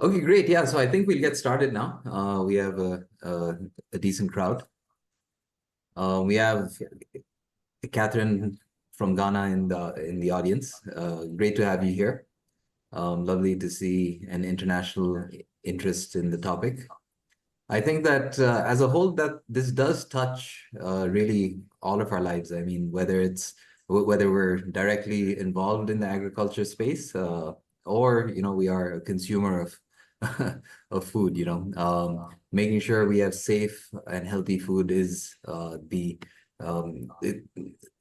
Okay, great. Yeah, so I think we'll get started now. We have a decent crowd. We have Catherine from Ghana in the audience. Great to have you here. Lovely to see an international interest in the topic. I think that as a whole, that this does touch really all of our lives. I mean, whether we're directly involved in the agriculture space or we are a consumer of of food. Making sure we have safe and healthy food is a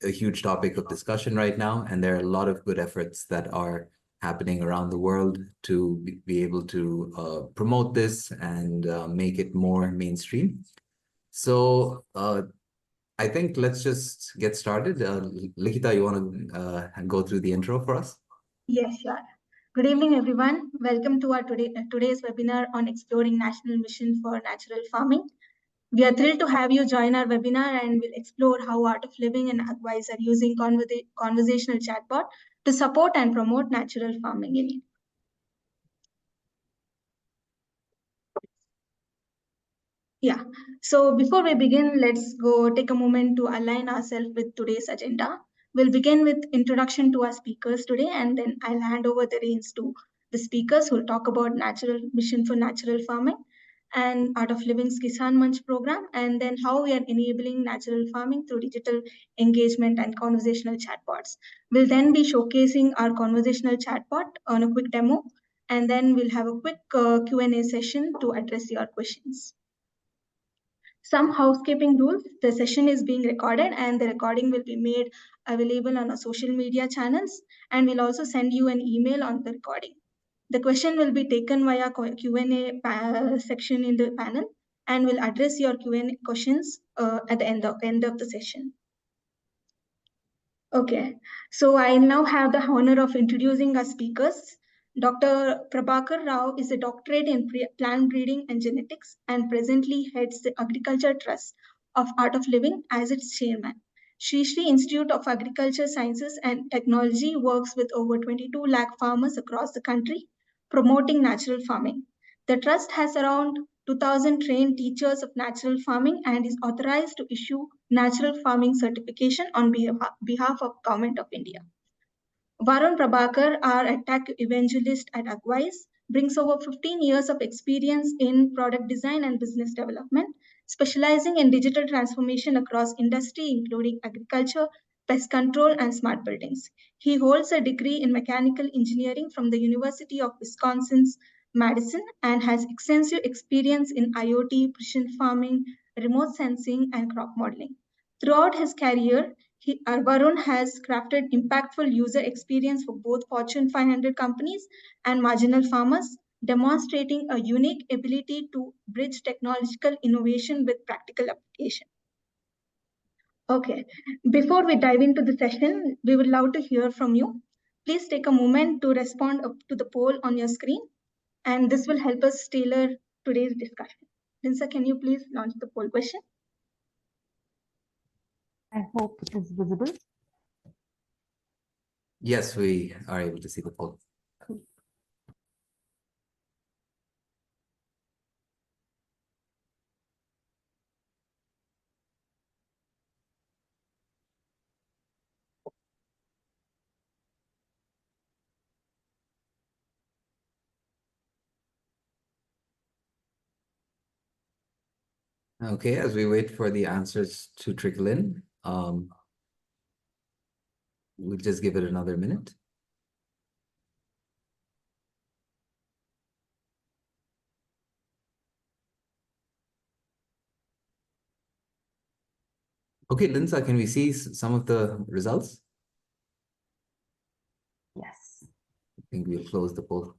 huge topic of discussion right now, and there are a lot of good efforts that are happening around the world to be able to promote this and make it more mainstream. So I think let's just get started. Likita, you want to go through the intro for us? Yes, sure. Good evening, everyone. Welcome to our today's webinar on exploring National Mission for Natural Farming. We are thrilled to have you join our webinar, and we'll explore how Art of Living and Agwise are using conversational chatbot to support and promote natural farming in India. Yeah, so before we begin, let's go take a moment to align ourselves with today's agenda. We'll begin with introduction to our speakers today, and then I'll hand over the reins to the speakers who'll talk about Natural Mission for Natural Farming and Art of Living's Kisan Manch program, and then how we are enabling natural farming through digital engagement and conversational chatbots. We'll then be showcasing our conversational chatbot on a quick demo, and then we'll have a quick Q&A session to address your questions. Some housekeeping rules. The session is being recorded and the recording will be made available on our social media channels, and we'll also send you an email on the recording. The question will be taken via Q&A section in the panel, and we'll address your Q&A questions at the end of the session. Okay, so I now have the honor of introducing our speakers. Dr. Prabhakar Rao is a doctorate in plant breeding and genetics and presently heads the Agriculture Trust of Art of Living as its chairman. Sri Sri Institute of Agriculture Sciences and Technology works with over 22 lakh farmers across the country, promoting natural farming. The trust has around 2,000 trained teachers of natural farming and is authorized to issue natural farming certification on behalf of Government of India. Varun Prabhakar, our AgTech Evangelist at Agwise, brings over 15 years of experience in product design and business development, specializing in digital transformation across industry, including agriculture, pest control, and smart buildings. He holds a degree in mechanical engineering from the University of Wisconsin's Madison and has extensive experience in IoT, precision farming, remote sensing, and crop modeling. Throughout his career, Varun has crafted impactful user experience for both Fortune 500 companies and marginal farmers, demonstrating a unique ability to bridge technological innovation with practical application. Okay, before we dive into the session, we would love to hear from you. Please take a moment to respond to the poll on your screen, and this will help us tailor today's discussion. Linsa, can you please launch the poll question? I hope it is visible. Yes, we are able to see the poll. Okay, as we wait for the answers to trickle in, we'll just give it another minute. Okay, Linsa, can we see some of the results? Yes. I think we'll close the poll.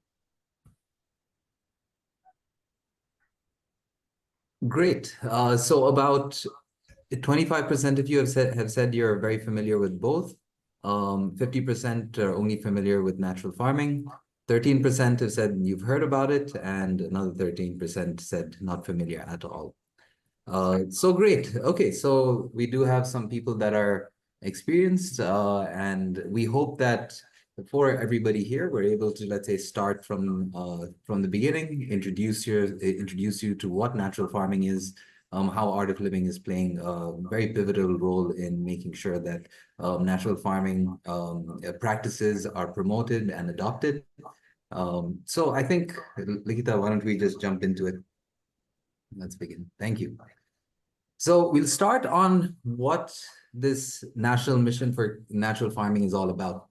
Great. So about 25% of you have said you're very familiar with both. 50% are only familiar with natural farming. 13% have said you've heard about it, and another 13% said not familiar at all. So great. Okay, so we do have some people that are experienced, and we hope that for everybody here, we're able to, let's say, start from the beginning, introduce you to what natural farming is, how art of living is playing a very pivotal role in making sure that natural farming practices are promoted and adopted. So I think, Likita, why don't we just jump into it? Let's begin. Thank you. So we'll start on what this national mission for natural farming is all about.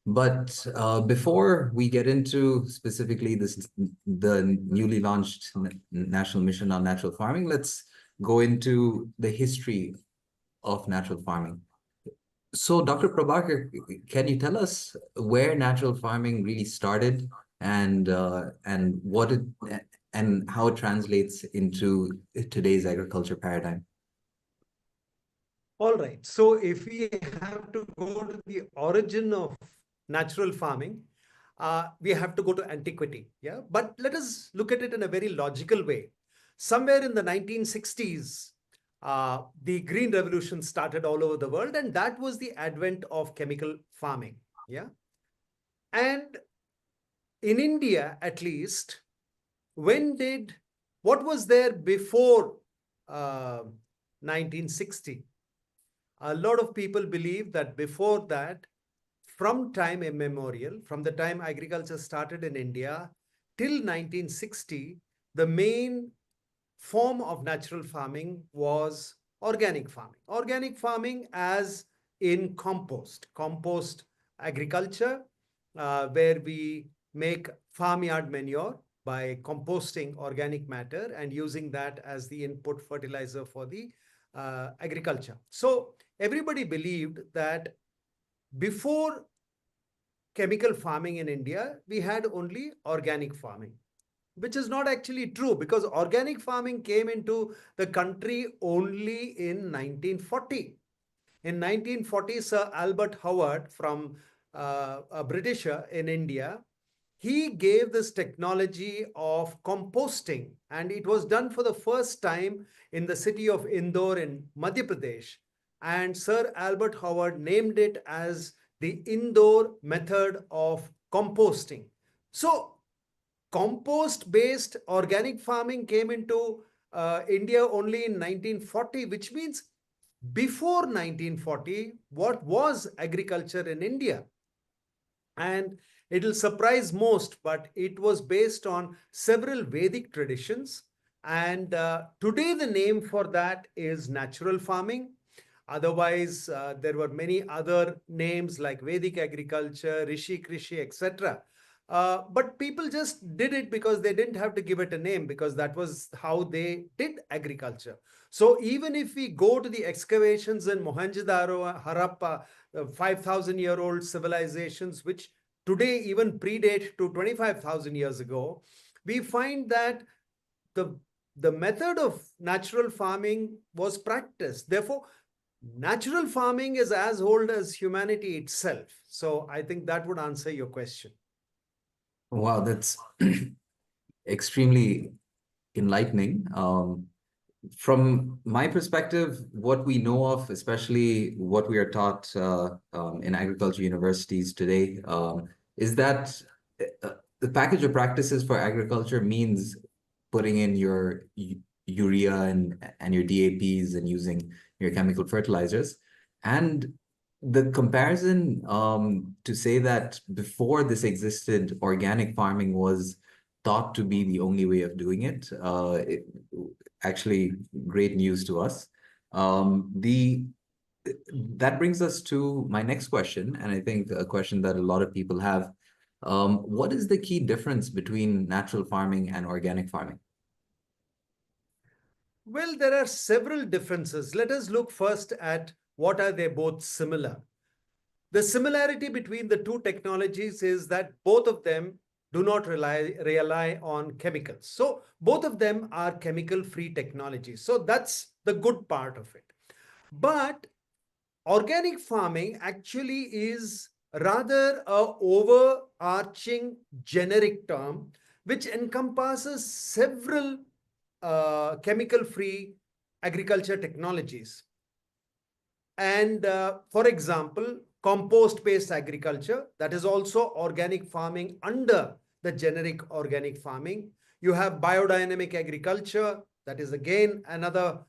But before we get into specifically the newly launched National Mission on Natural Farming, let's go into the history of natural farming. So, Dr. Prabhakar, can you tell us where natural farming really started and what it and how it translates into today's agriculture paradigm? All right. So if we have to go to the origin of natural farming, we have to go to antiquity. Yeah. But let us look at it in a very logical way. Somewhere in the 1960s, the Green Revolution started all over the world, and that was the advent of chemical farming. Yeah. And in India, at least, what was there before 1960? A lot of people believe that before that, from time immemorial, from the time agriculture started in India till 1960, the main form of natural farming was organic farming. Organic farming as in compost agriculture, where we make farmyard manure by composting organic matter and using that as the input fertilizer for the agriculture. So everybody believed that before chemical farming in India, we had only organic farming, which is not actually true, because organic farming came into the country only in 1940. In 1940, Sir Albert Howard, from a Britisher in India, he gave this technology of composting, and it was done for the first time in the city of Indore in Madhya Pradesh. And Sir Albert Howard named it as the Indore method of composting. So compost-based organic farming came into India only in 1940, which means before 1940, what was agriculture in India? And it'll surprise most, but it was based on several Vedic traditions. And today the name for that is natural farming. Otherwise, there were many other names like Vedic agriculture, Rishi Krishi, etc. But people just did it because they didn't have to give it a name, because that was how they did agriculture. So even if we go to the excavations in Mohenjo-daro, Harappa, 5,000-year-old civilizations, which today even predate to 25,000 years ago, we find that the method of natural farming was practiced. Therefore, natural farming is as old as humanity itself. So I think that would answer your question. Wow, that's extremely enlightening. From my perspective, what we know of, especially what we are taught in agriculture universities today, is that the package of practices for agriculture means putting in your urea and your DAPs and using your chemical fertilizers. And the comparison to say that before this existed, organic farming was thought to be the only way of doing it, actually great news to us. That brings us to my next question, and I think a question that a lot of people have. What is the key difference between natural farming and organic farming? Well, there are several differences. Let us look first at what are they both similar. The similarity between the two technologies is that both of them do not rely on chemicals. So both of them are chemical-free technologies. So that's the good part of it. But organic farming actually is rather a overarching generic term which encompasses several chemical-free agriculture technologies. And for example, compost-based agriculture. That is also organic farming under the generic organic farming. You have biodynamic agriculture. That is again another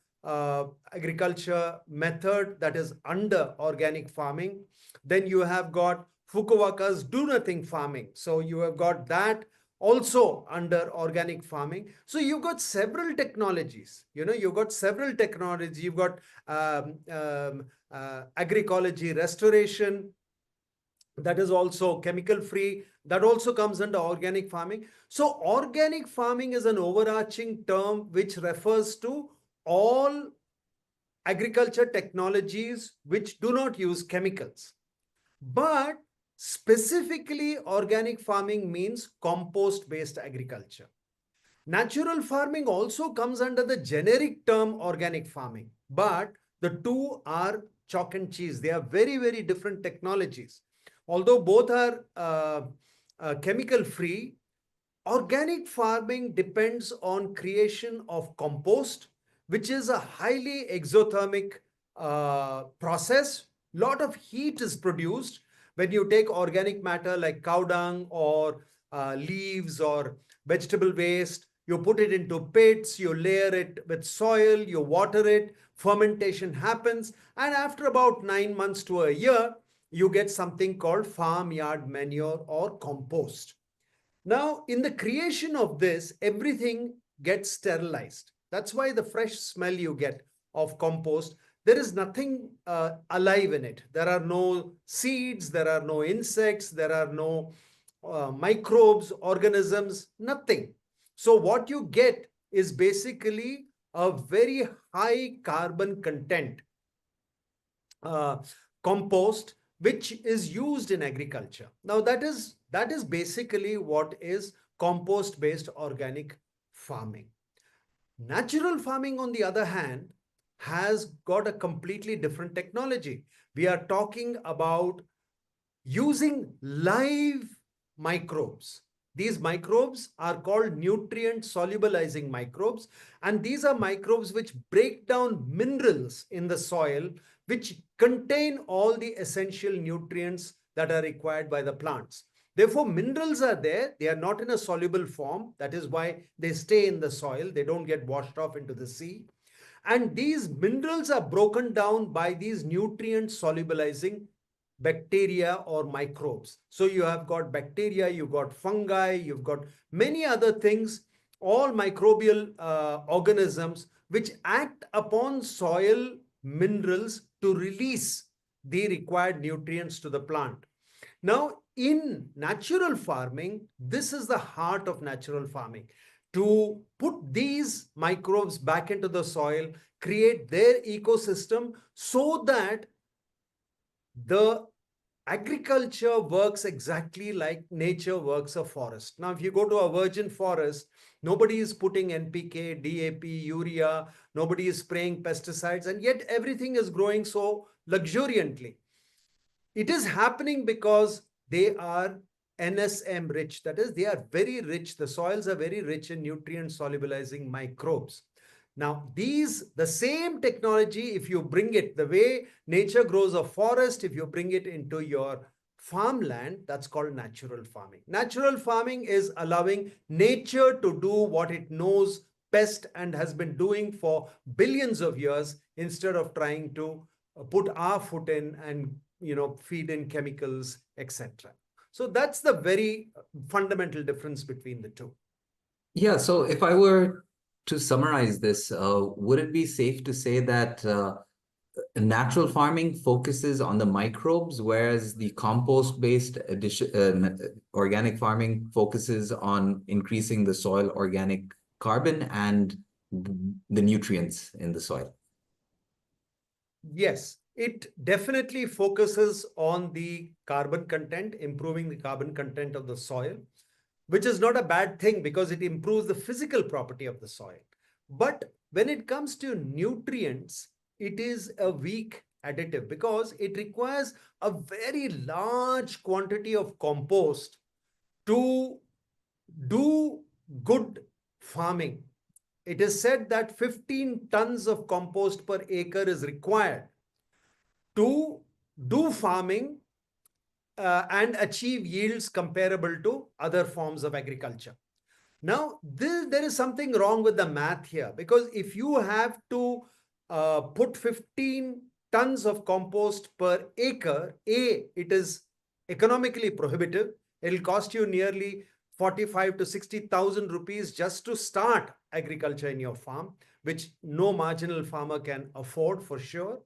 agriculture method that is under organic farming. Then you have got Fukuoka's do-nothing farming. So you have got that also under organic farming. So you've got several technologies. You've got several technologies. You've got agroecology restoration. That is also chemical free. That also comes under organic farming. So organic farming is an overarching term which refers to all agriculture technologies which do not use chemicals. But specifically, organic farming means compost-based agriculture. Natural farming also comes under the generic term organic farming, but the two are chalk and cheese. They are very, very different technologies. Although both are chemical-free, organic farming depends on creation of compost, which is a highly exothermic process. Lot of heat is produced when you take organic matter like cow dung or leaves or vegetable waste. You put it into pits, you layer it with soil, you water it, fermentation happens, and after about 9 months to a year, you get something called farmyard manure or compost. Now, in the creation of this, everything gets sterilized. That's why the fresh smell you get of compost, there is nothing alive in it. There are no seeds, there are no insects, there are no microbes, organisms, nothing. So what you get is basically a very high carbon content compost, which is used in agriculture. Now that is basically what is compost-based organic farming. Natural farming, on the other hand, has got a completely different technology. We are talking about using live microbes. These microbes are called nutrient solubilizing microbes, and these are microbes which break down minerals in the soil, which contain all the essential nutrients that are required by the plants. Therefore, minerals are there. They are not in a soluble form. That is why they stay in the soil. They don't get washed off into the sea. And these minerals are broken down by these nutrient solubilizing bacteria or microbes. So you have got bacteria, you've got fungi, you've got many other things, all microbial organisms which act upon soil minerals to release the required nutrients to the plant. Now, in natural farming, this is the heart of natural farming. To put these microbes back into the soil, create their ecosystem so that the agriculture works exactly like nature works a forest. Now, if you go to a virgin forest, nobody is putting NPK, DAP, urea, nobody is spraying pesticides, and yet everything is growing so luxuriantly. It is happening because they are NSM rich. That is, they are very rich. The soils are very rich in nutrient solubilizing microbes. Now, the same technology, if you bring it the way nature grows a forest, if you bring it into your farmland, that's called natural farming. Natural farming is allowing nature to do what it knows best and has been doing for billions of years, instead of trying to put our foot in and feed in chemicals, etc. So that's the very fundamental difference between the two. Yeah, so if I were to summarize this, would it be safe to say that natural farming focuses on the microbes, whereas the compost-based organic farming focuses on increasing the soil organic carbon and the nutrients in the soil? Yes, it definitely focuses on the carbon content, improving the carbon content of the soil, which is not a bad thing because it improves the physical property of the soil. But when it comes to nutrients, it is a weak additive because it requires a very large quantity of compost to do good farming. It is said that 15 tons of compost per acre is required to do farming and achieve yields comparable to other forms of agriculture. Now, there is something wrong with the math here, because if you have to put 15 tons of compost per acre, it is economically prohibitive. It'll cost you nearly 45 to 60,000 rupees just to start agriculture in your farm, which no marginal farmer can afford for sure.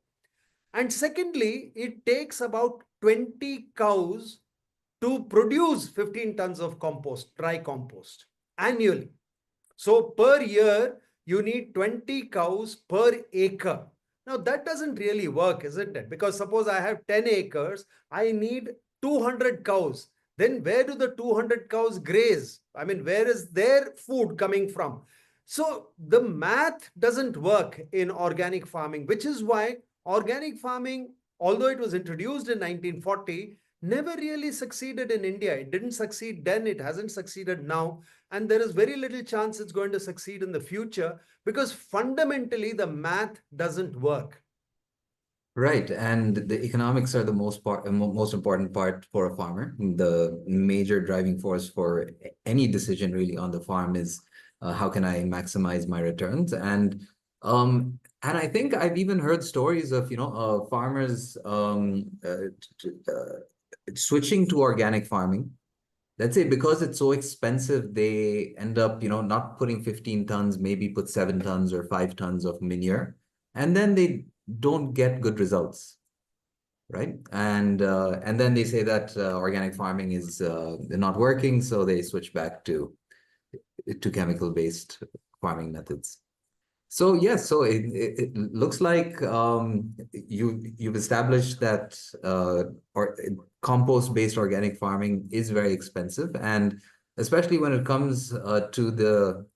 And secondly, it takes about 20 cows to produce 15 tons of compost, dry compost, annually. So per year, you need 20 cows per acre. Now that doesn't really work, isn't it? Because suppose I have 10 acres, I need 200 cows. Then where do the 200 cows graze? I mean, where is their food coming from? So the math doesn't work in organic farming, which is why organic farming, although it was introduced in 1940, never really succeeded in India. It didn't succeed then, it hasn't succeeded now, and there is very little chance it's going to succeed in the future, because fundamentally the math doesn't work. Right, and the economics are the most important part for a farmer. The major driving force for any decision really on the farm is how can I maximize my returns, and I think I've even heard stories of farmers switching to organic farming. Let's say because it's so expensive, they end up not putting 15 tons, maybe put 7 tons or 5 tons of manure, and then they don't get good results, right? And then they say that organic farming is not working, so they switch back to chemical-based farming methods. So yes, so it looks like you've established that or compost-based organic farming is very expensive, and especially when it comes to the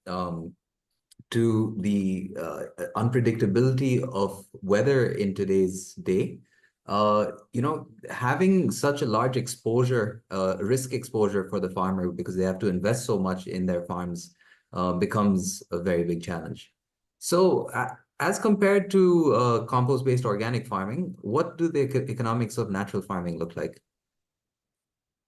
unpredictability of weather in today's day. Having such a large exposure, risk exposure for the farmer, because they have to invest so much in their farms, becomes a very big challenge. So as compared to compost-based organic farming, what do the economics of natural farming look like?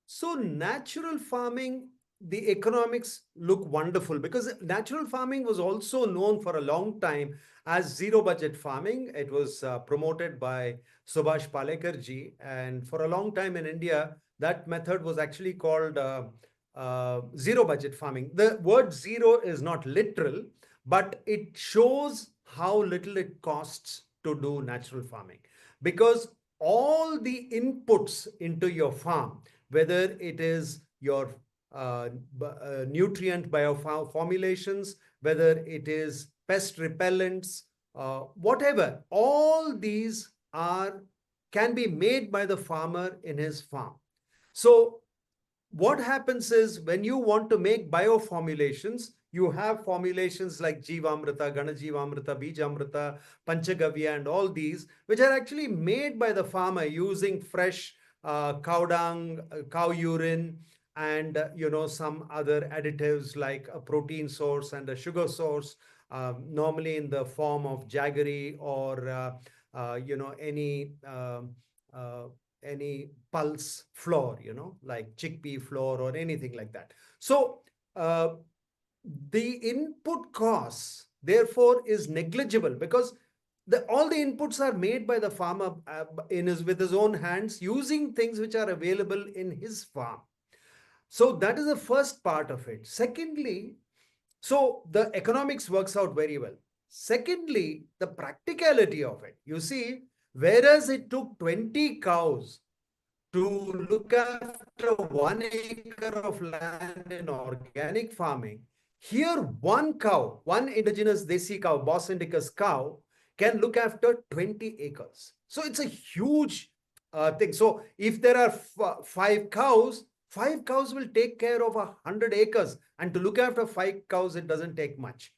So natural farming, the economics look wonderful, because natural farming was also known for a long time as zero budget farming. It was promoted by Subhash Palekar ji, and for a long time in India, that method was actually called zero budget farming. The word zero is not literal, but it shows how little it costs to do natural farming, because all the inputs into your farm, whether it is your nutrient bioformulations, whether it is pest repellents, whatever, all these can be made by the farmer in his farm. So what happens is, when you want to make bioformulations, you have formulations like Jivamrita, Ganajivamrita, Bijamrita, Panchagavya, and all these, which are actually made by the farmer using fresh cow dung, cow urine, and some other additives like a protein source and a sugar source, normally in the form of jaggery or any pulse flour, like chickpea flour or anything like that. So the input costs therefore is negligible, because all the inputs are made by the farmer with his own hands, using things which are available in his farm. So that is the first part of it. Secondly, so the economics works out very well. Secondly, the practicality of it. You see, whereas it took 20 cows to look after 1 acre of land in organic farming, here one cow, one indigenous Desi cow, Bos indicus cow, can look after 20 acres. So it's a huge thing. So if there are 5 cows, 5 cows will take care of 100 acres. And to look after 5 cows, it doesn't take much.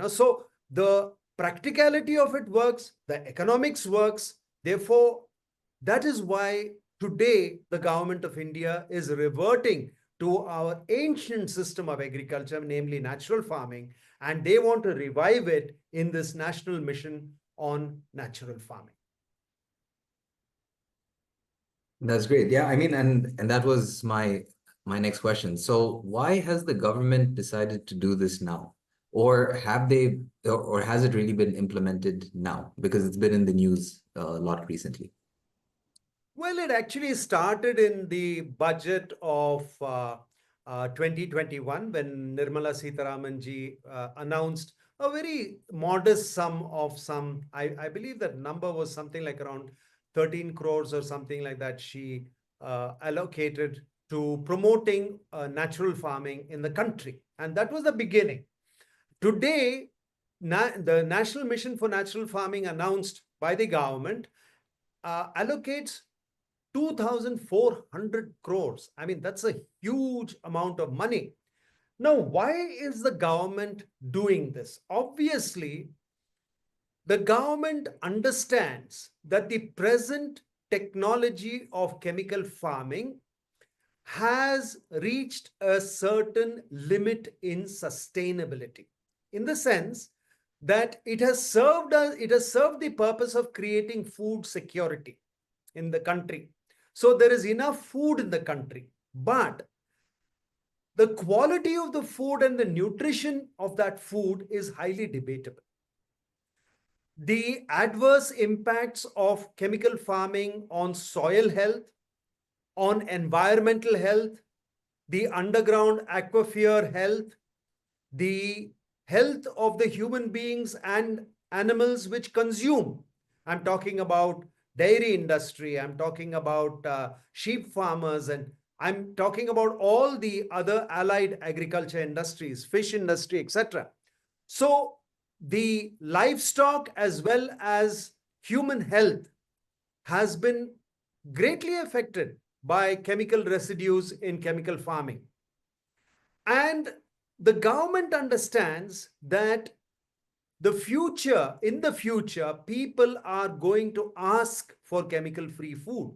So the practicality of it works, the economics works. Therefore, that is why today the government of India is reverting to our ancient system of agriculture, namely natural farming, and they want to revive it in this national mission on natural farming. That's great. Yeah, I mean, and that was my next question. So why has the government decided to do this now? Or have they, or has it really been implemented now? Because it's been in the news a lot recently. Well, it actually started in the budget of 2021 when Nirmala Sitharaman ji announced a very modest sum of I believe that number was something like around 13 crores or something like that she allocated to promoting natural farming in the country. And that was the beginning. Today, the National Mission for Natural Farming announced by the government allocates 2,400 crores. I mean, that's a huge amount of money. Now, why is the government doing this? Obviously, the government understands that the present technology of chemical farming has reached a certain limit in sustainability, in the sense that it has served the purpose of creating food security in the country. So there is enough food in the country, but the quality of the food and the nutrition of that food is highly debatable. The adverse impacts of chemical farming on soil health, on environmental health, the underground aquifer health, the health of the human beings and animals which consume. I'm talking about dairy industry, I'm talking about sheep farmers, and I'm talking about all the other allied agriculture industries, fish industry, etc. So the livestock as well as human health has been greatly affected by chemical residues in chemical farming. And the government understands that in the future, people are going to ask for chemical-free food,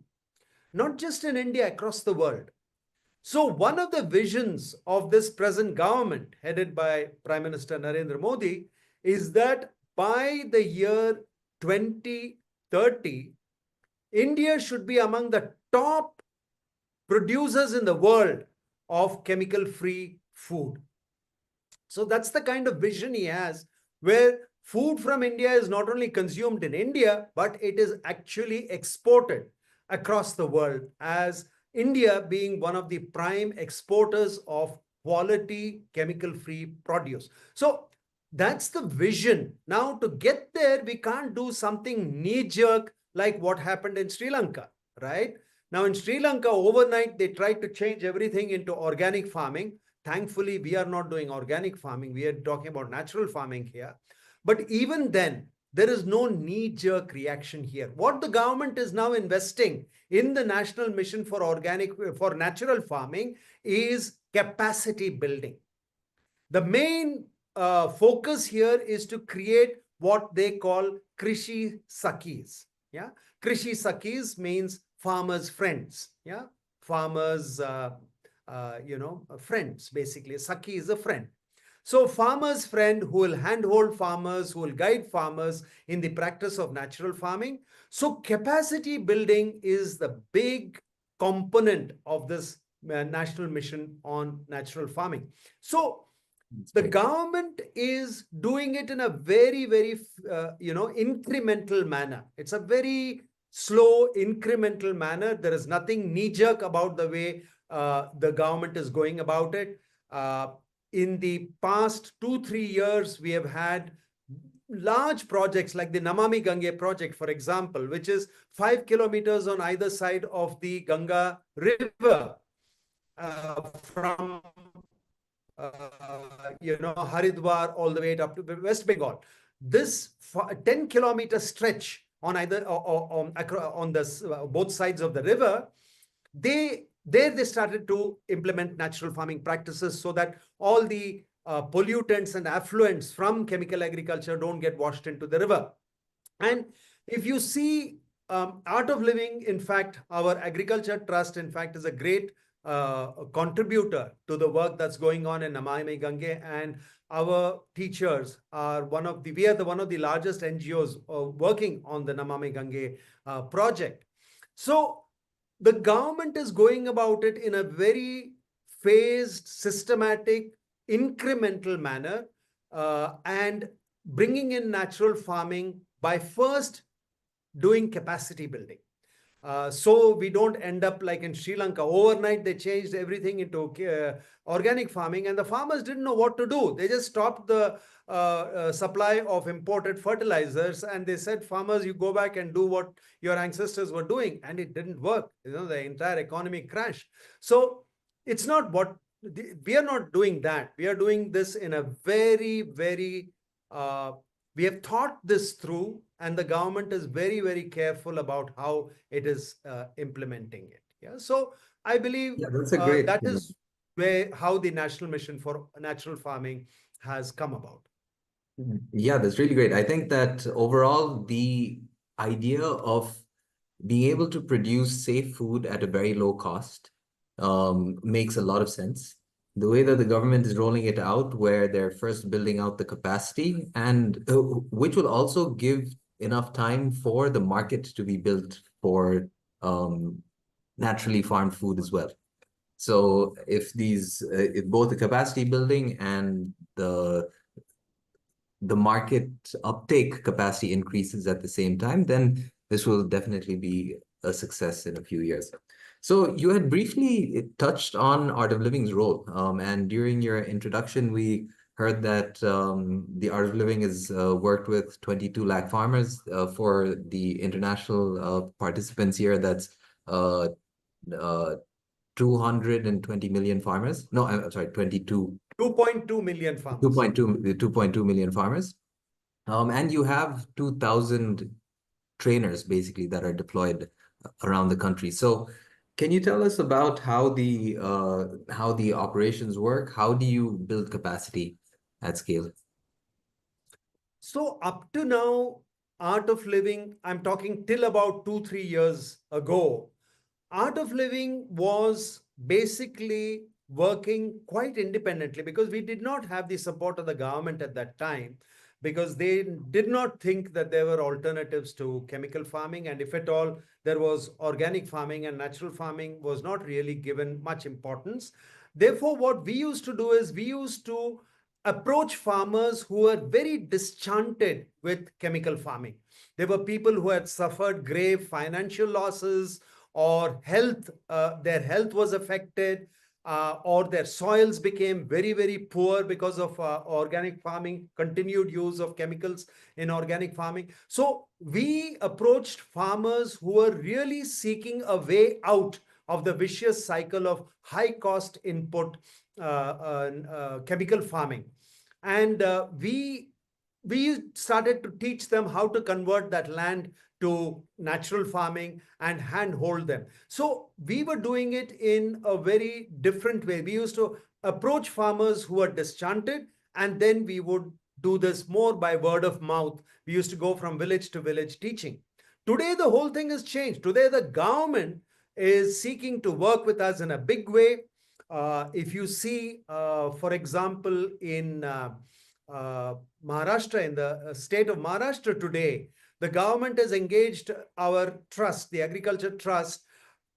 not just in India, across the world. So one of the visions of this present government, headed by Prime Minister Narendra Modi, is that by the year 2030, India should be among the top producers in the world of chemical-free food. So that's the kind of vision he has, where food from India is not only consumed in India, but it is actually exported across the world, as India being one of the prime exporters of quality chemical-free produce. So that's the vision. Now, to get there, we can't do something knee-jerk like what happened in Sri Lanka, right? Now, in Sri Lanka, overnight, they tried to change everything into organic farming. Thankfully, we are not doing organic farming. We are talking about natural farming here. But even then, there is no knee-jerk reaction here. What the government is now investing in the National Mission for Natural Farming is capacity building. The main focus here is to create what they call Krishi Sakis. Yeah, Krishi Sakis means farmers' friends. Yeah, farmers, friends basically. Saki is a friend. So farmers' friend who will handhold farmers, who will guide farmers in the practice of natural farming. So capacity building is the big component of this national mission on natural farming. So the government is doing it in a very, very, incremental manner. It's a very slow, incremental manner. There is nothing knee-jerk about the way the government is going about it. In the past 2-3 years, we have had large projects like the Namami Gange project, for example, which is 5 kilometers on either side of the Ganga River from Haridwar all the way up to West Bengal. This 10-kilometer stretch on either on the both sides of the river, they started to implement natural farming practices so that all the pollutants and affluents from chemical agriculture don't get washed into the river. And if you see Art of Living, in fact, our agriculture trust, in fact, is a great contributor to the work that's going on in Namami Gange, and our teachers are one of the largest NGOs working on the Namami Gange project. So the government is going about it in a very phased, systematic, incremental manner, and bringing in natural farming by first doing capacity building. So we don't end up like in Sri Lanka. Overnight, they changed everything into organic farming, and the farmers didn't know what to do. They just stopped the supply of imported fertilizers, and they said, farmers, you go back and do what your ancestors were doing, and it didn't work. The entire economy crashed. So it's not what we are not doing that. We are doing this in a very, very we have thought this through, and the government is very, very careful about how it is implementing it. Yeah. So I believe that's a great. that is how the National Mission for Natural Farming has come about. Yeah, that's really great. I think that overall, the idea of being able to produce safe food at a very low cost makes a lot of sense. The way that the government is rolling it out, where they're first building out the capacity, and which will also give enough time for the market to be built for naturally farmed food as well. So if if both the capacity building and the market uptake capacity increases at the same time, then this will definitely be a success in a few years. So you had briefly touched on Art of Living's role, and during your introduction, we heard that the Art of Living has worked with 22 lakh farmers. For the international participants here, that's 220 million farmers. No, I'm sorry, 2.2 million farmers. 2.2 million farmers. And you have 2,000 trainers basically that are deployed around the country. So can you tell us about how the operations work? How do you build capacity at scale? So up to now, Art of Living, I'm talking till about 2-3 years ago, Art of Living was basically working quite independently, because we did not have the support of the government at that time, because they did not think that there were alternatives to chemical farming. And if at all, there was organic farming, and natural farming was not really given much importance. Therefore, what we used to do is we used to approach farmers who were very disenchanted with chemical farming. There were people who had suffered grave financial losses, or their health was affected, or their soils became very, very poor because of organic farming, continued use of chemicals in organic farming. So we approached farmers who were really seeking a way out of the vicious cycle of high cost input chemical farming. And we started to teach them how to convert that land to natural farming and handhold them. So we were doing it in a very different way. We used to approach farmers who were disenchanted, and then we would do this more by word of mouth. We used to go from village to village teaching. Today, the whole thing has changed. Today, the government is seeking to work with us in a big way. If you see, for example, in Maharashtra, in the state of Maharashtra today, the government has engaged our trust, the Agriculture Trust,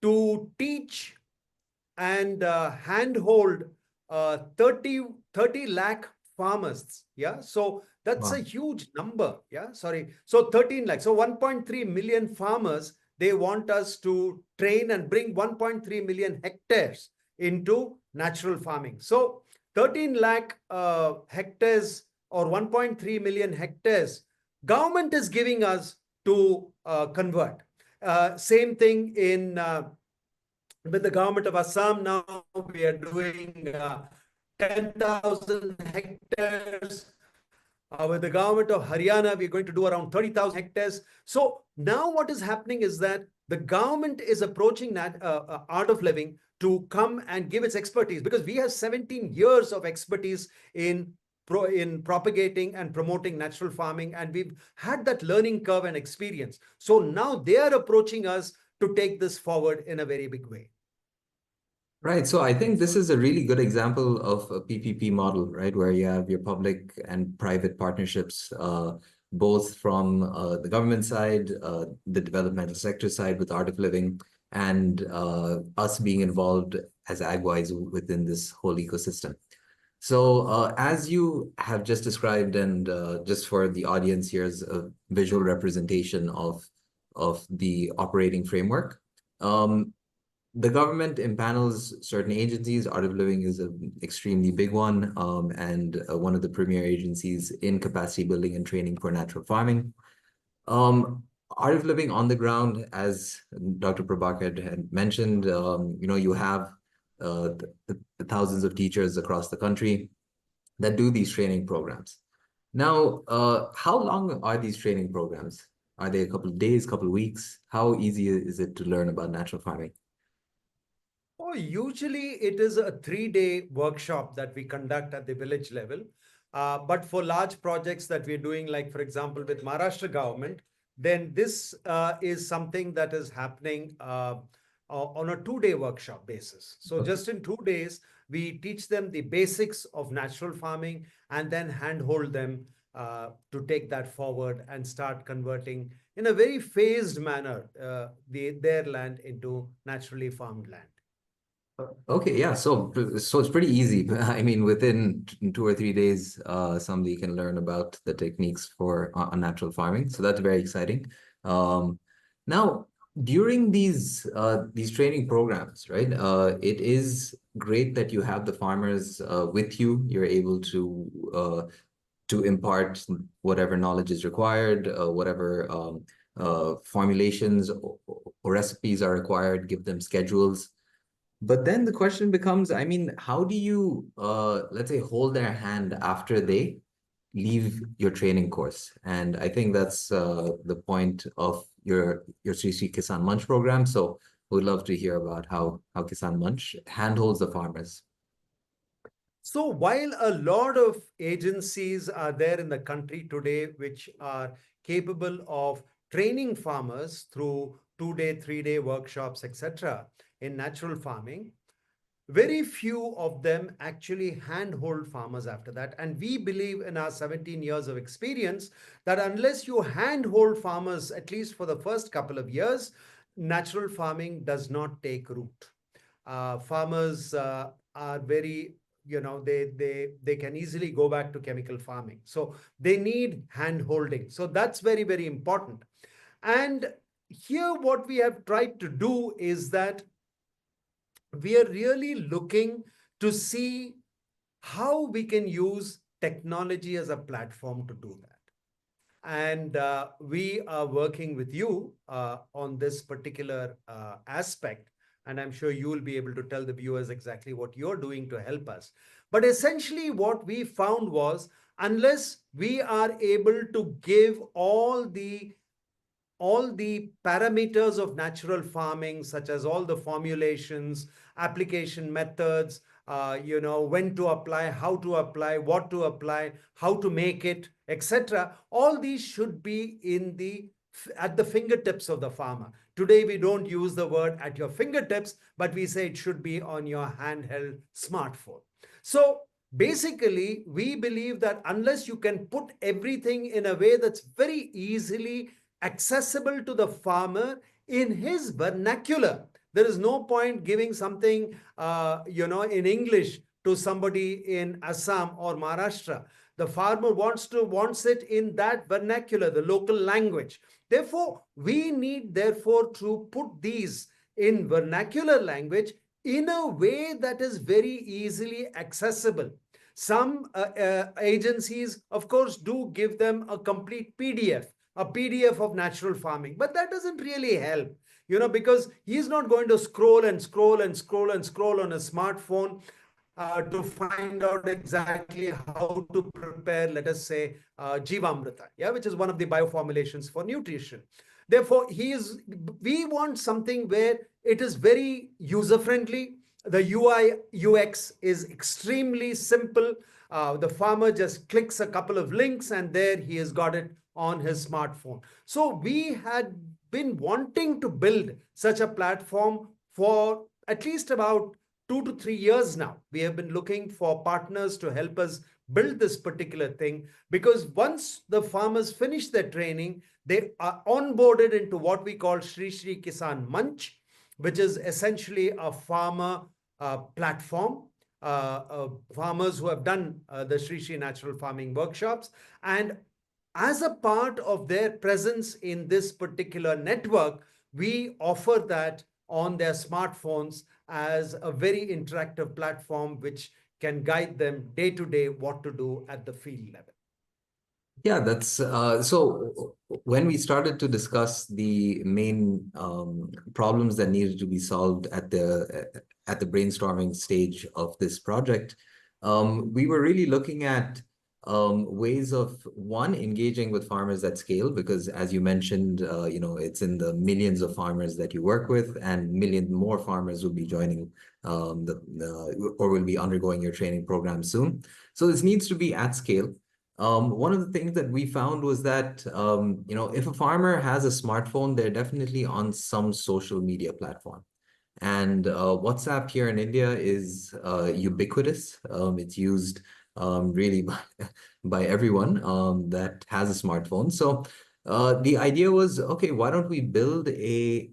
to teach and handhold 30 lakh farmers. Yeah. So that's a huge number. Yeah. Sorry. So 13 lakh. So 1.3 million farmers, they want us to train and bring 1.3 million hectares into natural farming. So 13 lakh hectares or 1.3 million hectares, government is giving us to convert. Same thing in with the government of Assam. Now we are doing 10,000 hectares. With the government of Haryana, we're going to do around 30,000 hectares. So now what is happening is that the government is approaching Art of Living to come and give its expertise, because we have 17 years of expertise in propagating and promoting natural farming, and we've had that learning curve and experience. So now they are approaching us to take this forward in a very big way. Right. So I think this is a really good example of a PPP model, right, where you have your public and private partnerships, both from the government side, the developmental sector side with Art of Living, and us being involved as AgWise within this whole ecosystem. So as you have just described, and just for the audience, here's a visual representation of the operating framework. The government impanels certain agencies. Art of Living is an extremely big one, and one of the premier agencies in capacity building and training for natural farming. Art of Living on the ground, as Dr. Prabhakar had mentioned, you have the thousands of teachers across the country that do these training programs. Now, how long are these training programs? Are they a couple of days, couple of weeks? How easy is it to learn about natural farming? Oh, usually it is a 3-day workshop that we conduct at the village level. But for large projects that we're doing, like for example, with Maharashtra government, then this is something that is happening on a 2-day workshop basis. So Okay. just in 2 days, we teach them the basics of natural farming and then handhold them to take that forward and start converting in a very phased manner their land into naturally farmed land. Okay, yeah. So it's pretty easy. I mean, within 2 or 3 days, somebody can learn about the techniques for natural farming. So that's very exciting. Now, during these training programs, right? It is great that you have the farmers with you. You're able to impart whatever knowledge is required, whatever formulations or recipes are required, give them schedules. But then the question becomes, I mean, how do you, let's say, hold their hand after they leave your training course? And I think that's the point of your Sri Sri Kisan Manch program. So we'd love to hear about how Kisan Manch handholds the farmers. So while a lot of agencies are there in the country today which are capable of training farmers through 2-day, 3-day workshops, etc., in natural farming, very few of them actually handhold farmers after that. And we believe in our 17 years of experience that unless you handhold farmers, at least for the first couple of years, natural farming does not take root. Farmers are very, they can easily go back to chemical farming. So they need hand holding. So that's very, very important. And here what we have tried to do is that we are really looking to see how we can use technology as a platform to do that. And we are working with you on this particular aspect. And I'm sure you will be able to tell the viewers exactly what you're doing to help us. But essentially what we found was, unless we are able to give all the parameters of natural farming, such as all the formulations, application methods, when to apply, how to apply, what to apply, how to make it, etc. All these should be at the fingertips of the farmer. Today, we don't use the word at your fingertips, but we say it should be on your handheld smartphone. So basically, we believe that unless you can put everything in a way that's very easily accessible to the farmer in his vernacular, there is no point giving something, in English to somebody in Assam or Maharashtra. The farmer wants it in that vernacular, the local language. Therefore, we need to put these in vernacular language in a way that is very easily accessible. Some agencies, of course, do give them a complete PDF, a PDF of natural farming, but that doesn't really help, because he's not going to scroll and scroll and scroll and scroll on a smartphone to find out exactly how to prepare, let us say, Jivamrita, which is one of the bioformulations for nutrition. Therefore, we want something where it is very user-friendly. The UI UX is extremely simple. The farmer just clicks a couple of links and there he has got it on his smartphone. So we had been wanting to build such a platform for at least about 2 to 3 years now. We have been looking for partners to help us build this particular thing, because once the farmers finish their training, they are onboarded into what we call Sri Sri Kisan Manch. which is essentially a farmer platform. Farmers who have done the Sri Sri Natural Farming workshops, and as a part of their presence in this particular network, we offer that on their smartphones as a very interactive platform which can guide them day to day what to do at the field level. Yeah, that's so when we started to discuss the main problems that needed to be solved at the brainstorming stage of this project, we were really looking at ways of one, engaging with farmers at scale, because as you mentioned, it's in the millions of farmers that you work with, and million more farmers will be joining or will be undergoing your training program soon. So this needs to be at scale. One of the things that we found was that, if a farmer has a smartphone, they're definitely on some social media platform. And WhatsApp here in India is ubiquitous. It's used really by everyone that has a smartphone. So the idea was, okay, why don't we build a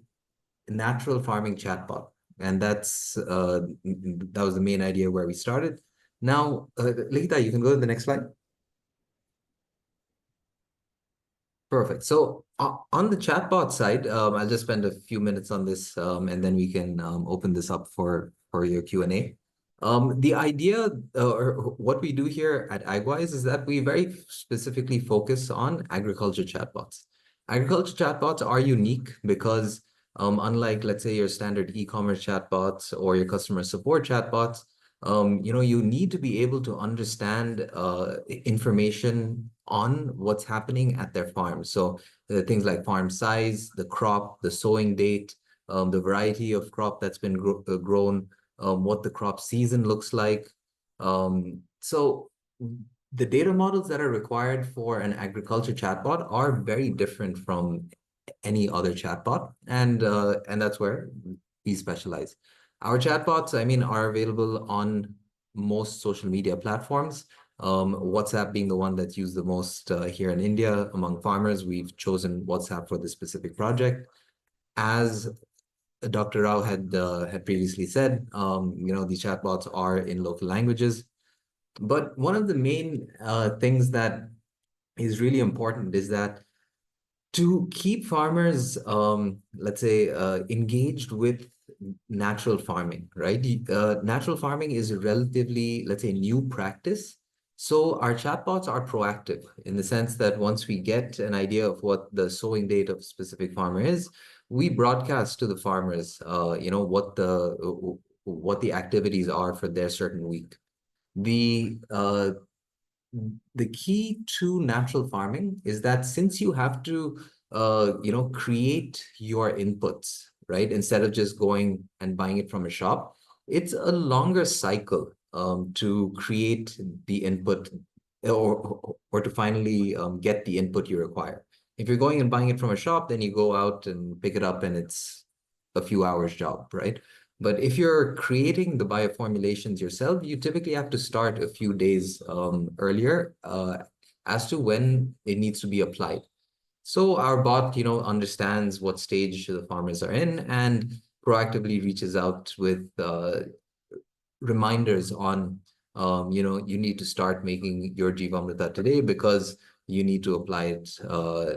natural farming chatbot? And that was the main idea where we started. Now, Likita, you can go to the next slide. Perfect. So on the chatbot side, I'll just spend a few minutes on this, and then we can open this up for your Q&A. The idea or what we do here at AgWise is that we very specifically focus on agriculture chatbots. Agriculture chatbots are unique because unlike, let's say, your standard e-commerce chatbots or your customer support chatbots, you need to be able to understand information on what's happening at their farm. So things like farm size, the crop, the sowing date, the variety of crop that's been grown, what the crop season looks like. So the data models that are required for an agriculture chatbot are very different from any other chatbot, and that's where we specialize. Our chatbots, are available on most social media platforms. WhatsApp being the one that's used the most here in India among farmers. We've chosen WhatsApp for this specific project. As Dr. Rao had previously said, these chatbots are in local languages. But one of the main things that is really important is that to keep farmers, let's say, engaged with natural farming, right? Natural farming is a relatively, let's say, new practice. So our chatbots are proactive in the sense that once we get an idea of what the sowing date of a specific farmer is, we broadcast to the farmers, what the activities are for their certain week. The key to natural farming is that since you have to, create your inputs, right? Instead of just going and buying it from a shop, it's a longer cycle to create the input or to finally get the input you require. If you're going and buying it from a shop, then you go out and pick it up and it's a few hours job, right? But if you're creating the bioformulations yourself, you typically have to start a few days earlier as to when it needs to be applied. So our bot, understands what stage the farmers are in and proactively reaches out with reminders on, you need to start making your Jivamrita today because you need to apply it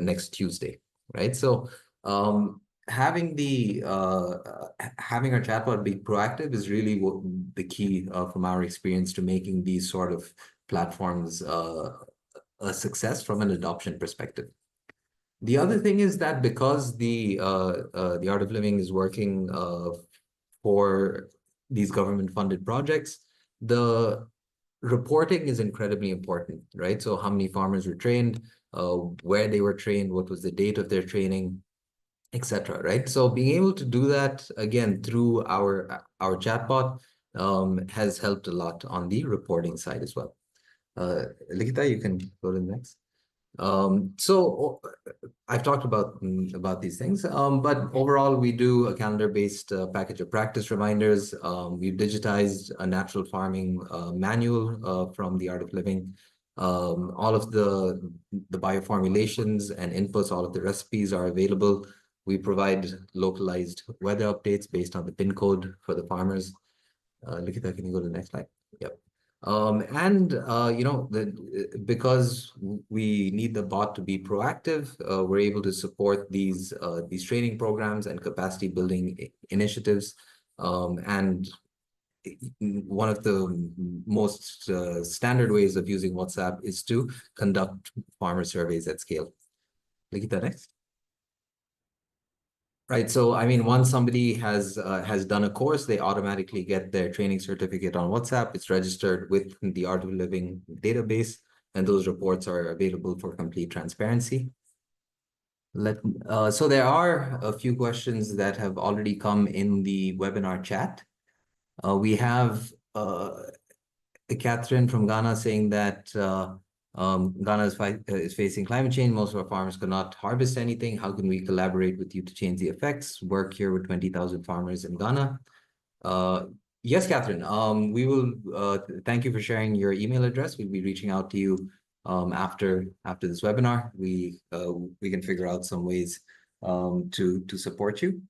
next Tuesday, right? So having our chatbot be proactive is really the key from our experience to making these sort of platforms a success from an adoption perspective. The other thing is that because the Art of Living is working for these government-funded projects, the reporting is incredibly important, right? So how many farmers were trained, where they were trained, what was the date of their training, etc. Right? So being able to do that again through our chatbot has helped a lot on the reporting side as well. Likita, you can go to the next. So I've talked about these things, but overall we do a calendar-based package of practice reminders. We've digitized a natural farming manual from the Art of Living. All of the bioformulations and inputs, all of the recipes are available We provide localized weather updates based on the PIN code for the farmers. Likita, can you go to the next slide? Yep. Because we need the bot to be proactive, we're able to support these training programs and capacity building initiatives. And one of the most standard ways of using WhatsApp is to conduct farmer surveys at scale. Likita, next. Right. So, I mean, once somebody has done a course, they automatically get their training certificate on WhatsApp. It's registered with the Art of Living database, and those reports are available for complete transparency. So there are a few questions that have already come in the webinar chat. We have Catherine from Ghana saying that Ghana is facing climate change. Most of our farmers cannot harvest anything. How can we collaborate with you to change the effects? Work here with 20,000 farmers in Ghana. Yes, Catherine. We will. Thank you for sharing your email address. We'll be reaching out to you after this webinar. We can figure out some ways to support you.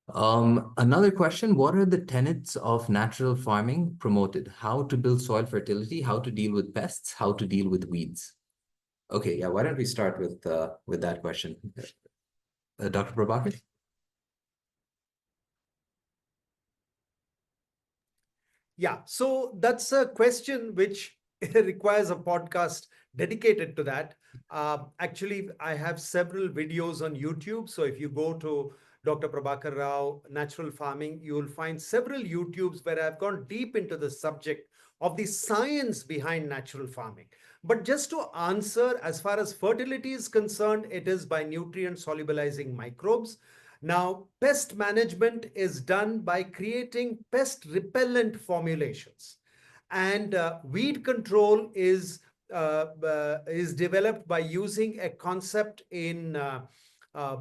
Another question, what are the tenets of natural farming promoted? How to build soil fertility, how to deal with pests, how to deal with weeds? Okay, yeah, why don't we start with that question? Dr. Prabhakar? Yeah, so that's a question which requires a podcast dedicated to that. Actually, I have several videos on YouTube. So if you go to Dr. Prabhakar Rao, Natural Farming, you will find several YouTubes where I've gone deep into the subject of the science behind natural farming. But just to answer, as far as fertility is concerned, it is by nutrient solubilizing microbes. Now, pest management is done by creating pest repellent formulations. And weed control is developed by using a concept in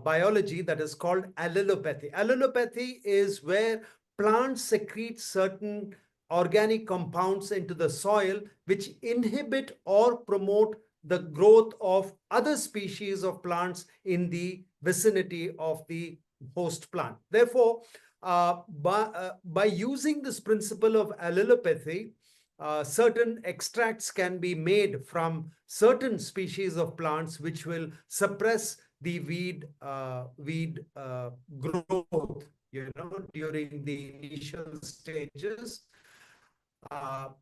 biology that is called allelopathy. Allelopathy is where plants secrete certain organic compounds into the soil which inhibit or promote the growth of other species of plants in the vicinity of the host plant. Therefore, by using this principle of allelopathy, certain extracts can be made from certain species of plants which will suppress the weed growth, during the initial stages.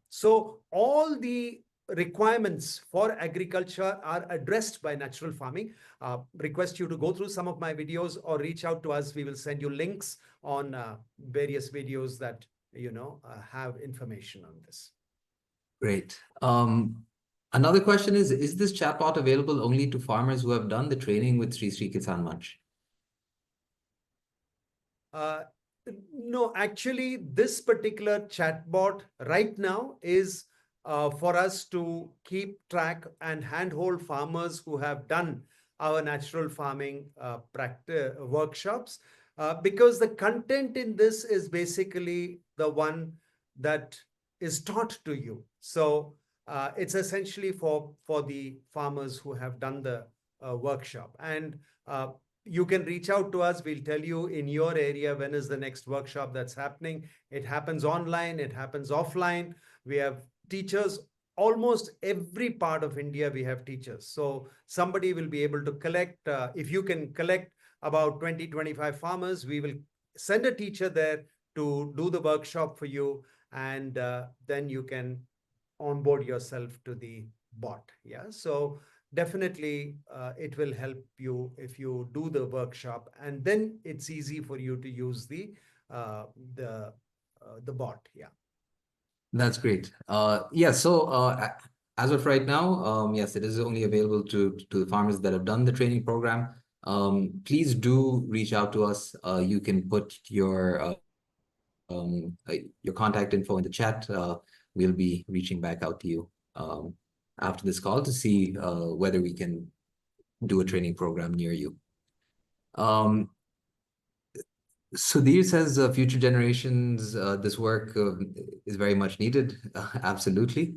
So all the requirements for agriculture are addressed by natural farming. Request you to go through some of my videos or reach out to us. We will send you links on various videos that have information on this. Great. Another question is this chatbot available only to farmers who have done the training with Sri Kisan Manch? No, actually, this particular chatbot right now is for us to keep track and handhold farmers who have done our natural farming practice workshops, because the content in this is basically the one that is taught to you. So it's essentially for the farmers who have done the workshop. And you can reach out to us. We'll tell you in your area when is the next workshop that's happening. It happens online, it happens offline. We have teachers. Almost every part of India, we have teachers. So somebody will be able to collect, if you can collect about 20, 25 farmers, we will send a teacher there to do the workshop for you. And then you can onboard yourself to the bot. Yeah. So definitely it will help you if you do the workshop, and then it's easy for you to use the bot. Yeah. That's great. Yeah, so as of right now, yes, it is only available to the farmers that have done the training program. Please do reach out to us. You can put your contact info in the chat. We'll be reaching back out to you after this call to see whether we can do a training program near you. Sudhir says future generations, this work is very much needed. Absolutely.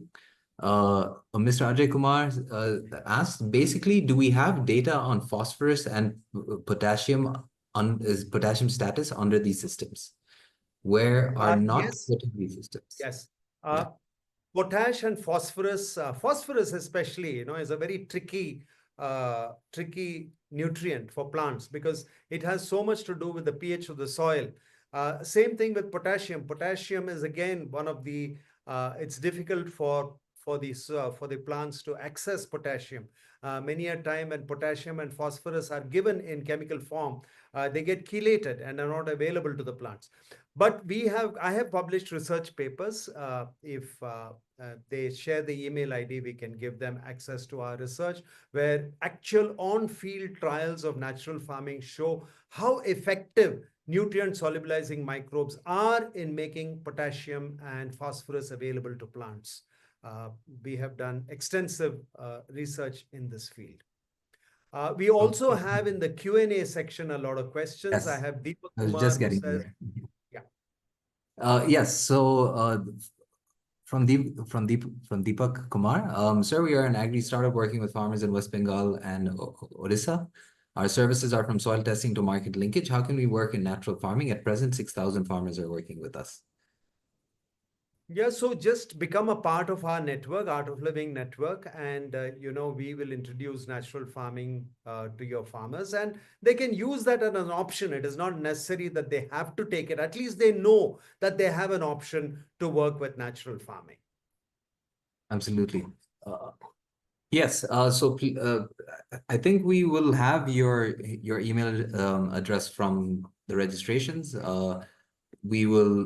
Mr. Ajay Kumar asked, basically, do we have data on phosphorus and potassium potassium status under these systems? Where are not Yes, put in these systems? yes. Yeah. Potash and phosphorus, phosphorus especially, is a very tricky nutrient for plants because it has so much to do with the pH of the soil. Same thing with potassium. Potassium is again one of the, it's difficult for the plants to access potassium. Many a time when potassium and phosphorus are given in chemical form, they get chelated and are not available to the plants. But I have published research papers. If they share the email ID, we can give them access to our research, where actual on-field trials of natural farming show how effective nutrient solubilizing microbes are in making potassium and phosphorus available to plants. We have done extensive research in this field. We also have in the Q&A section a lot of questions. Yes. I have Deepak I was Kumar just who getting says, there. yeah. Yes. So from Deepak Kumar, sir, we are an agri startup working with farmers in West Bengal and Odisha. Our services are from soil testing to market linkage. How can we work in natural farming? At present, 6,000 farmers are working with us. Yeah, so just become a part of our network, Art of Living network, and we will introduce natural farming to your farmers, and they can use that as an option. It is not necessary that they have to take it. At least they know that they have an option to work with natural farming. Absolutely. Yes. So I think we will have your email address from the registrations. We will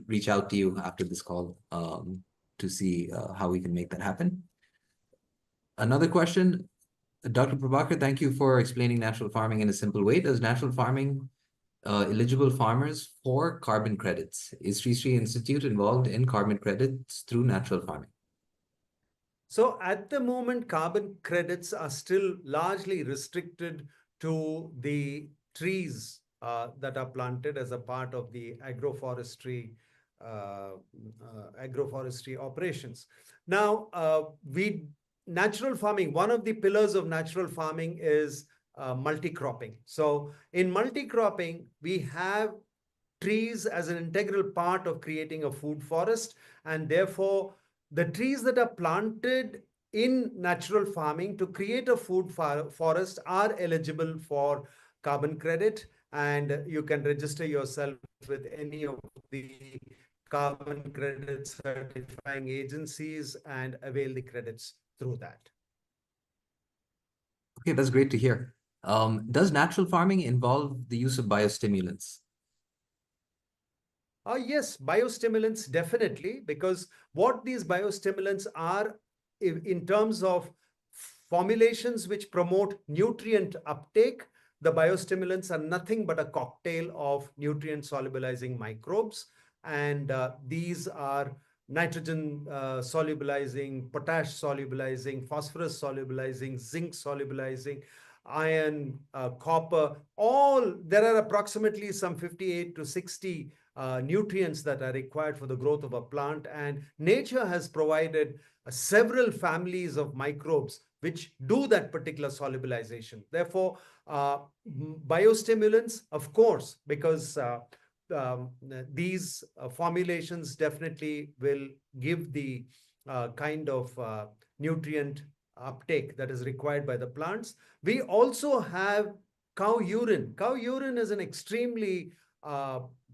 reach out to you after this call to see how we can make that happen. Another question, Dr. Prabhakar, thank you for explaining natural farming in a simple way. Does natural farming eligible farmers for carbon credits? Is Sri Sri Institute involved in carbon credits through natural farming? So at the moment, carbon credits are still largely restricted to the trees that are planted as a part of the agroforestry operations. Now, natural farming, one of the pillars of natural farming is multi-cropping. So in multi-cropping, we have trees as an integral part of creating a food forest, and therefore the trees that are planted in natural farming to create a food forest are eligible for carbon credit, and you can register yourself with any of the carbon credit certifying agencies and avail the credits through that. Okay, that's great to hear. Does natural farming involve the use of biostimulants? Yes, biostimulants definitely, because what these biostimulants are in terms of formulations which promote nutrient uptake, the biostimulants are nothing but a cocktail of nutrient solubilizing microbes. And these are nitrogen solubilizing, potash solubilizing, phosphorus solubilizing, zinc solubilizing, iron, copper, there are approximately some 58 to 60 nutrients that are required for the growth of a plant, and nature has provided several families of microbes which do that particular solubilization. Therefore, biostimulants, of course, because these formulations definitely will give the kind of nutrient uptake that is required by the plants. We also have cow urine. Cow urine is an extremely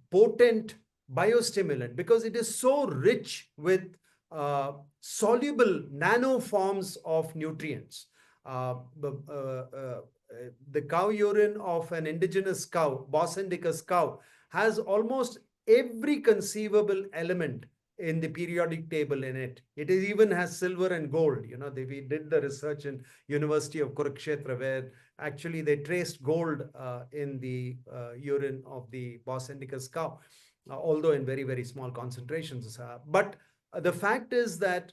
potent biostimulant because it is so rich with soluble nanoforms of nutrients. The cow urine of an indigenous cow, Bos indicus cow, has almost every conceivable element in the periodic table in it. It even has silver and gold. We did the research in University of Kurukshetra where actually they traced gold in the urine of the Bos indicus cow, although in very, very small concentrations. But the fact is that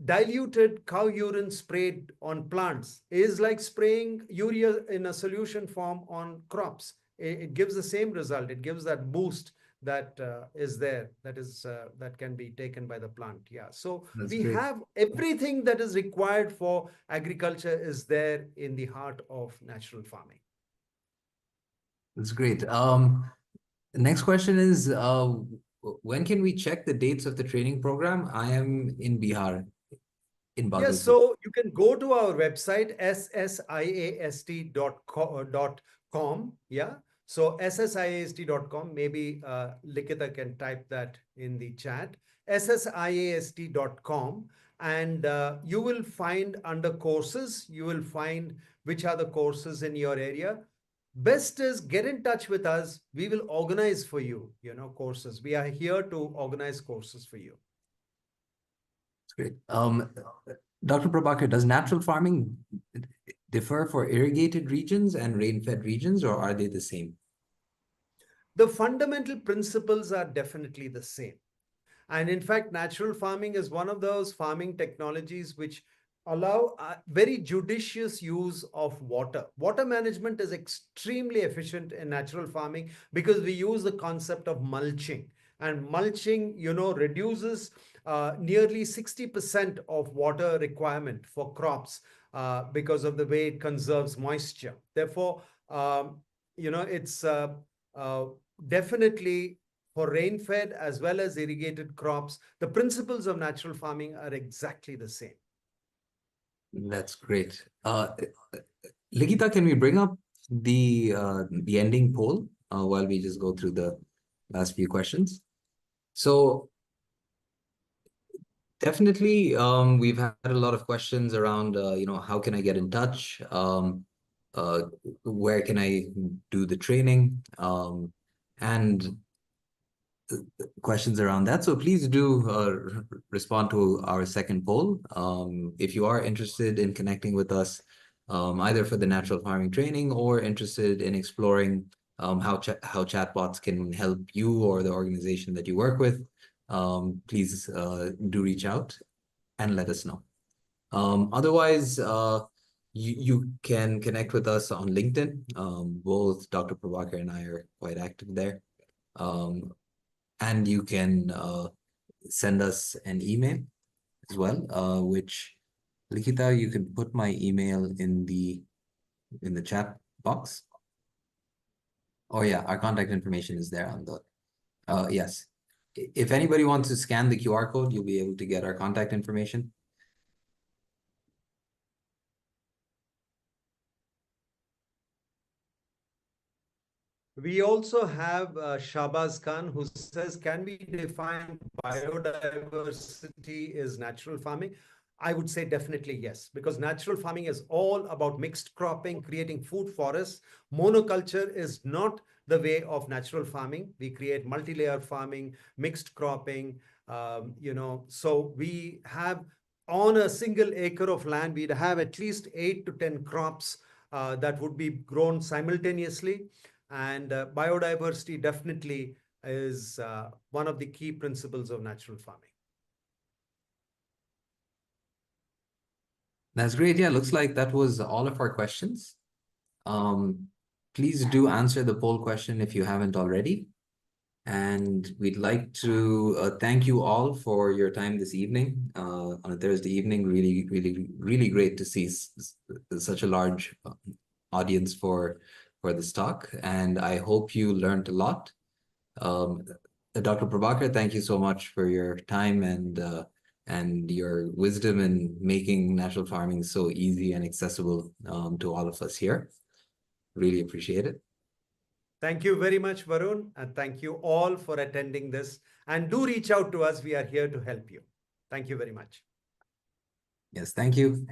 diluted cow urine sprayed on plants is like spraying urea in a solution form on crops. It gives the same result. It gives that boost that is there, that can be taken by the plant. Yeah, so That's we great. have everything that is required for agriculture is there in the heart of natural farming. That's great. Next question is, when can we check the dates of the training program? I am in Bihar, in Yes, Bagalpur. so you can go to our website, ssiast.com. Yeah, so ssiast.com. Maybe Likita can type that in the chat. ssiast.com, and you will find under courses, you will find which are the courses in your area. Best is get in touch with us. We will organize for you, courses. We are here to organize courses for you. That's great. Dr. Prabhakar, does natural farming differ for irrigated regions and rain-fed regions, or are they the same? The fundamental principles are definitely the same. And in fact, natural farming is one of those farming technologies which allow very judicious use of water. Water management is extremely efficient in natural farming because we use the concept of mulching. And mulching, reduces nearly 60% of water requirement for crops because of the way it conserves moisture. Therefore, it's definitely for rain-fed as well as irrigated crops, the principles of natural farming are exactly the same. That's great. Ligita, can we bring up the ending poll while we just go through the last few questions? So definitely, we've had a lot of questions around, how can I get in touch? Where can I do the training? And questions around that. So please do respond to our second poll. If you are interested in connecting with us, either for the natural farming training or interested in exploring how chatbots can help you or the organization that you work with, please do reach out and let us know. Otherwise, you can connect with us on LinkedIn. Both Dr. Prabhakar and I are quite active there. And you can send us an email as well, which, Likita, you can put my email in the chat box. Oh yeah, our contact information is there on the, yes. If anybody wants to scan the QR code, you'll be able to get our contact information. We also have Shahbaz Khan, who says, can we define biodiversity is natural farming? I would say definitely yes, because natural farming is all about mixed cropping, creating food forests. Monoculture is not the way of natural farming. We create multi-layer farming, mixed cropping, so we have on a single acre of land, we'd have at least 8 to 10 crops that would be grown simultaneously. And biodiversity definitely is one of the key principles of natural farming. That's great. Yeah, looks like that was all of our questions. Please do answer the poll question if you haven't already. And we'd like to thank you all for your time this evening on a Thursday evening. Really, really, really great to see such a large audience for this talk. And I hope you learned a lot. Dr. Prabhakar, thank you so much for your time and your wisdom in making natural farming so easy and accessible to all of us here. Really appreciate it. Thank you very much, Varun, and thank you all for attending this. And do reach out to us. We are here to help you. Thank you very much. Yes, thank you.